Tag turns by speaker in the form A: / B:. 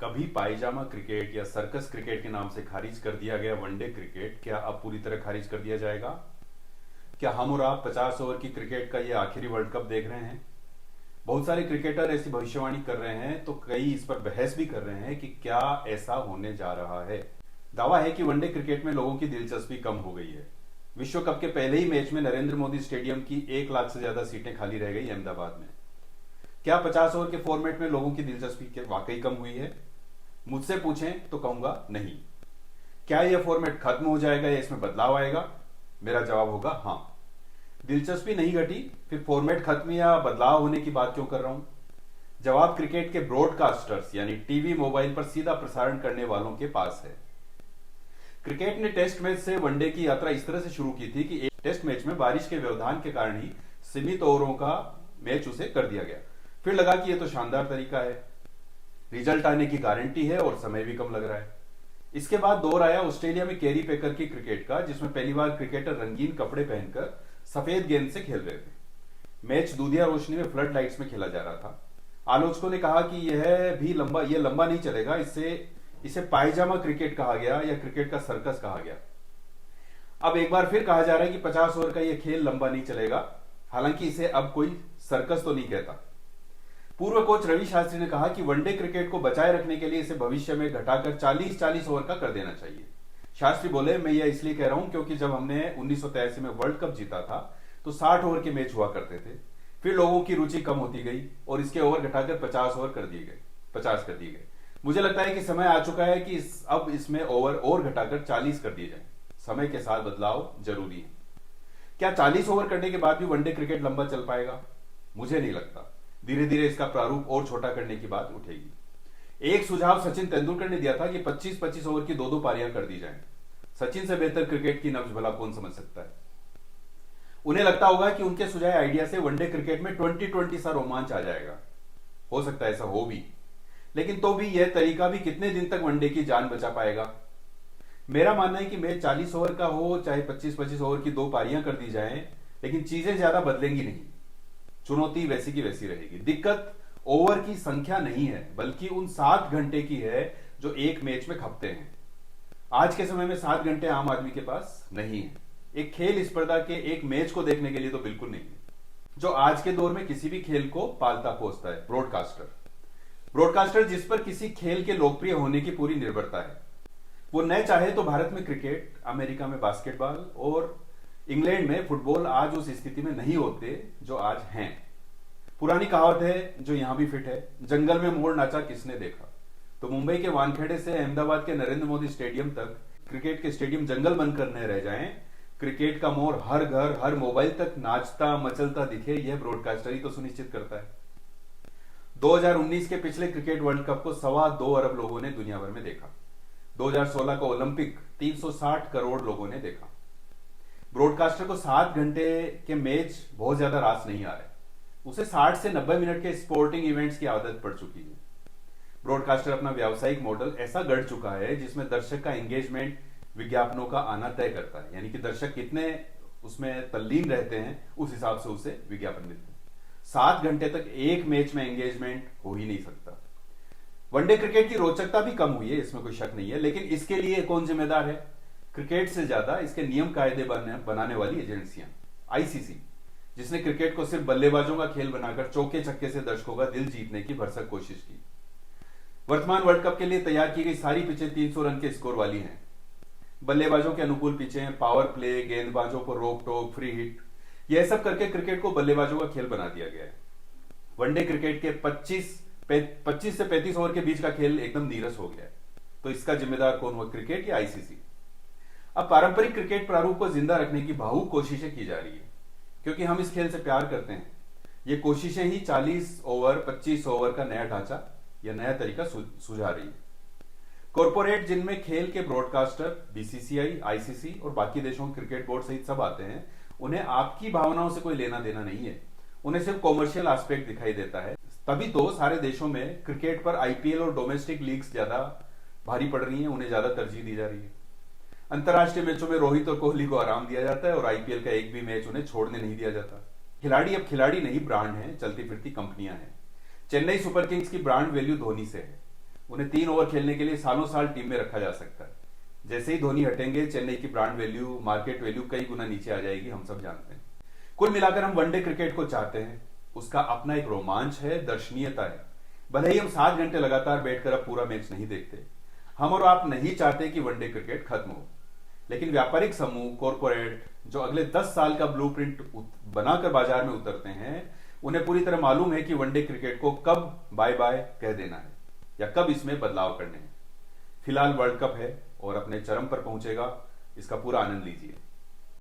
A: कभी पायजामा क्रिकेट या circus cricket के नाम से खारिज कर दिया गया वनडे क्रिकेट क्या अब पूरी तरह खारिज कर दिया जाएगा? क्या हम और आप 50 ओवर की क्रिकेट का ये आखिरी वर्ल्ड कप देख रहे हैं? बहुत सारे क्रिकेटर ऐसी भविष्यवाणी कर रहे हैं, तो कई इस पर बहस भी कर रहे हैं कि क्या ऐसा होने जा रहा है। दावा है कि वनडे क्रिकेट में लोगों की दिलचस्पी कम हो गई है। विश्व कप के पहले ही मैच में नरेंद्र मोदी स्टेडियम की 1 लाख से ज्यादा सीटें खाली रह गई अहमदाबाद में। क्या 50 ओवर के फॉर्मेट में लोगों की दिलचस्पी वाकई कम हुई है? मुझसे पूछें तो कहूंगा नहीं। क्या यह फॉर्मेट खत्म हो जाएगा या इसमें बदलाव आएगा? मेरा जवाब होगा हां। दिलचस्पी नहीं घटी, फिर फॉर्मेट खत्म या बदलाव होने की बात क्यों कर रहा हूं? जवाब क्रिकेट के ब्रॉडकास्टर्स यानी टीवी मोबाइल पर सीधा प्रसारण करने वालों के पास है। क्रिकेट ने टेस्ट मैच से वनडे की यात्रा इस तरह से शुरू की थी कि एक टेस्ट मैच में बारिश के व्यवधान के कारण ही सीमित ओवरों का मैच उसे कर दिया गया। फिर लगा कि यह तो शानदार तरीका है, रिजल्ट आने की गारंटी है और समय भी कम लग रहा है। इसके बाद दौर आया ऑस्ट्रेलिया में कैरी पेकर की क्रिकेट का, जिसमें पहली बार क्रिकेटर रंगीन कपड़े पहनकर सफेद गेंद से खेल रहे थे। मैच दूधिया रोशनी में फ्लड लाइट्स में खेला जा रहा था। आलोचकों ने कहा कि यह लंबा नहीं चलेगा, इसे पायजामा क्रिकेट कहा गया या क्रिकेट का सर्कस कहा गया। अब एक बार फिर कहा जा रहा है कि 50 ओवर का यह खेल लंबा नहीं चलेगा, हालांकि इसे अब कोई सर्कस तो नहीं कहता। पूर्व कोच रवि शास्त्री ने कहा कि वनडे क्रिकेट को बचाए रखने के लिए इसे भविष्य में घटाकर 40-40 ओवर का कर देना चाहिए। शास्त्री बोले, मैं यह इसलिए कह रहा हूं क्योंकि जब हमने 1983 में वर्ल्ड कप जीता था तो 60 ओवर के मैच हुआ करते थे। फिर लोगों की रुचि कम होती गई और इसके ओवर घटाकर 50 ओवर कर दिए गए, 50 कर दिए गए। मुझे लगता है कि समय आ चुका है कि अब इसमें ओवर और घटाकर 40 कर दिए जाए। समय के साथ बदलाव जरूरी है। क्या 40 ओवर करने के बाद भी वनडे क्रिकेट लंबा चल पाएगा? मुझे नहीं लगता। धीरे धीरे इसका प्रारूप और छोटा करने की बात उठेगी। एक सुझाव सचिन तेंदुलकर ने दिया था कि 25-25 ओवर की 2-2 पारियां कर दी जाएं। सचिन से बेहतर क्रिकेट की नब्ज भला कौन समझ सकता है? उन्हें लगता होगा कि उनके सुझाए आइडिया से वनडे क्रिकेट में 20-20 सा रोमांच आ जाएगा। हो सकता है ऐसा हो भी, लेकिन तो भी यह तरीका भी कितने दिन तक वनडे की जान बचा पाएगा? मेरा मानना है कि मैच 40 ओवर का हो चाहे 25-25 ओवर की 2 पारियां कर दी जाएं, लेकिन चीजें ज्यादा बदलेंगी नहीं। चुनौती वैसी की वैसी रहेगी। दिक्कत ओवर की संख्या नहीं है, बल्कि उन 7 घंटे की है जो एक मैच में खपते हैं। आज के समय में 7 घंटे आम आदमी के पास नहीं है, एक खेल स्पर्धा के एक मैच को देखने के लिए तो बिल्कुल नहीं है, जो आज के दौर में किसी भी खेल को पालता पोसता है। ब्रॉडकास्टर जिस पर किसी खेल के लोकप्रिय होने की पूरी निर्भरता है। वो न चाहे तो भारत में क्रिकेट, अमेरिका में बास्केटबॉल और इंग्लैंड में फुटबॉल आज उस स्थिति में नहीं होते जो आज हैं। पुरानी कहावत है जो यहां भी फिट है, जंगल में मोर नाचा किसने देखा। तो मुंबई के वानखेड़े से अहमदाबाद के नरेंद्र मोदी स्टेडियम तक क्रिकेट के स्टेडियम जंगल बनकर न रह जाएं, क्रिकेट का मोर हर घर हर मोबाइल तक नाचता मचलता दिखे, यह ब्रॉडकास्टर ही तो सुनिश्चित करता है। 2019 के पिछले क्रिकेट वर्ल्ड कप को 2.25 अरब लोगों ने दुनिया भर में देखा। 2016 का ओलंपिक 360 करोड़ लोगों ने देखा। ब्रॉडकास्टर को 7 घंटे के मैच बहुत ज्यादा रास नहीं आ रहे, उसे 60 से 90 मिनट के स्पोर्टिंग इवेंट्स की आदत पड़ चुकी है। ब्रॉडकास्टर अपना व्यावसायिक मॉडल ऐसा गढ़ चुका है जिसमें दर्शक का एंगेजमेंट विज्ञापनों का आना तय करता है, यानी कि दर्शक कितने उसमें तल्लीन रहते हैं उस हिसाब से उसे विज्ञापन मिलते हैं। 7 घंटे तक एक मैच में एंगेजमेंट हो ही नहीं सकता। वनडे क्रिकेट की रोचकता भी कम हुई है, इसमें कोई शक नहीं है, लेकिन इसके लिए कौन जिम्मेदार है? क्रिकेट से ज्यादा इसके नियम कायदे बनाने वाली एजेंसियां। आईसीसी, जिसने क्रिकेट को सिर्फ बल्लेबाजों का खेल बनाकर चौके छक्के से दर्शकों का दिल जीतने की भरसक कोशिश की। वर्तमान वर्ल्ड कप के लिए तैयार की गई सारी पिचें 300 रन के स्कोर वाली हैं। बल्लेबाजों के अनुकूल पिचें, पावर प्ले, गेंदबाजों को रोक टोक, फ्री हिट, यह सब करके क्रिकेट को बल्लेबाजों का खेल बना दिया गया है। वनडे क्रिकेट के 25 से 35 ओवर के बीच का खेल एकदम नीरस हो गया है। तो इसका जिम्मेदार कौन हुआ, क्रिकेट या आईसीसी? अब पारंपरिक क्रिकेट प्रारूप को जिंदा रखने की भावुक कोशिशें की जा रही है, क्योंकि हम इस खेल से प्यार करते हैं। ये कोशिशें ही 40 ओवर 25 ओवर का नया ढांचा या नया तरीका सुझा रही है। कॉर्पोरेट जिनमें खेल के ब्रॉडकास्टर, बीसीसीआई, आईसीसी और बाकी देशों के क्रिकेट बोर्ड सहित सब आते हैं, उन्हें आपकी भावनाओं से कोई लेना देना नहीं है। उन्हें सिर्फ कॉमर्शियल एस्पेक्ट दिखाई देता है। तभी तो सारे देशों में क्रिकेट पर आईपीएल और डोमेस्टिक लीग्स ज्यादा भारी पड़ रही हैं, उन्हें ज्यादा तरजीह दी जा रही है। अंतर्राष्ट्रीय मैचों में रोहित और कोहली को आराम दिया जाता है और आईपीएल का एक भी मैच उन्हें छोड़ने नहीं दिया जाता। खिलाड़ी अब खिलाड़ी नहीं, ब्रांड हैं, चलती फिरती कंपनियां हैं। चेन्नई सुपर किंग्स की ब्रांड वैल्यू धोनी से है। उन्हें 3 ओवर खेलने के लिए सालों साल टीम में रखा जा सकता है। जैसे ही धोनी हटेंगे, चेन्नई की ब्रांड वैल्यू, मार्केट वैल्यू कई गुना नीचे आ जाएगी, हम सब जानते हैं। कुल मिलाकर हम वनडे क्रिकेट को चाहते हैं। उसका अपना एक रोमांच है, दर्शनीयता है। भले ही हम 7 घंटे लगातार बैठकर अब पूरा मैच नहीं देखते, हम और आप नहीं चाहते कि वनडे क्रिकेट खत्म हो, लेकिन व्यापारिक समूह, कॉरपोरेट जो अगले 10 साल का ब्लूप्रिंट बनाकर बाजार में उतरते हैं, उन्हें पूरी तरह मालूम है कि वनडे क्रिकेट को कब बाय बाय कह देना है या कब इसमें बदलाव करने हैं। फिलहाल वर्ल्ड कप है और अपने चरम पर पहुंचेगा, इसका पूरा आनंद लीजिए।